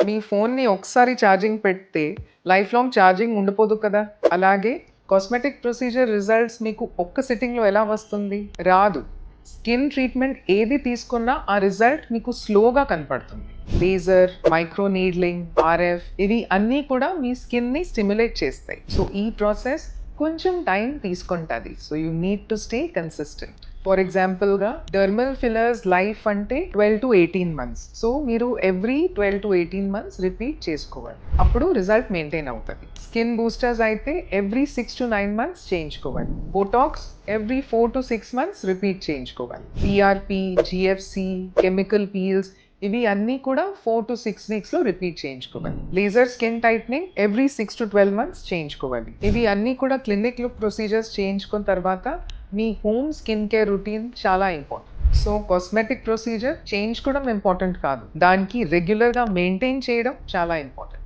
మీ ఫోన్ని ఒకసారి ఛార్జింగ్ పెడితే లైఫ్ లాంగ్ ఛార్జింగ్ ఉండిపోదు కదా. అలాగే కాస్మెటిక్ ప్రొసీజర్ రిజల్ట్స్ మీకు ఒక్క సిట్టింగ్లో ఎలా వస్తుంది? రాదు. స్కిన్ ట్రీట్మెంట్ ఏది తీసుకున్నా ఆ రిజల్ట్ మీకు స్లోగా కనపడుతుంది. లేజర్, మైక్రో నీడ్లింగ్, ఆర్ఎఫ్ ఇవి అన్నీ కూడా మీ స్కిన్ని స్టిమ్యులేట్ చేస్తాయి. సో ఈ ప్రాసెస్ కొంచెం టైం తీసుకుంటుంది. So you need to stay consistent. For ఎగ్జాంపుల్గా డర్మల్ ఫిల్లర్స్ లైఫ్ అంటే 12 to 18 months. సో మీరు ఎవ్రీ 12 to 18 months రిపీట్ చేసుకోవాలి. అప్పుడు రిజల్ట్ మెయింటైన్ అవుతుంది. స్కిన్ బూస్టర్స్ అయితే ఎవ్రీ 6 to 9 months చేయించుకోవాలి. Botox every 4 to 6 months repeat చేయించుకోవాలి. పిఆర్పి, జిఎఫ్సి, కెమికల్ పీల్స్ ఇవి అన్నీ కూడా 4 to 6 weeksలో రిపీట్ చేయించుకోవాలి. Laser skin tightening every 6 to 12 months చేయించుకోవాలి. ఇవి అన్నీ కూడా క్లినిక్లో ప్రొసీజర్స్ చేయించుకున్న తర్వాత మీ హోమ్ స్కిన్ కేర్ రొటీన్ చాలా ఇంపార్టెంట్. సో కాస్మెటిక్ ప్రొసీజర్ చేయించుకోవడం ఇంపార్టెంట్ కాదు, దానికి రెగ్యులర్గా మెయింటైన్ చేయడం చాలా ఇంపార్టెంట్.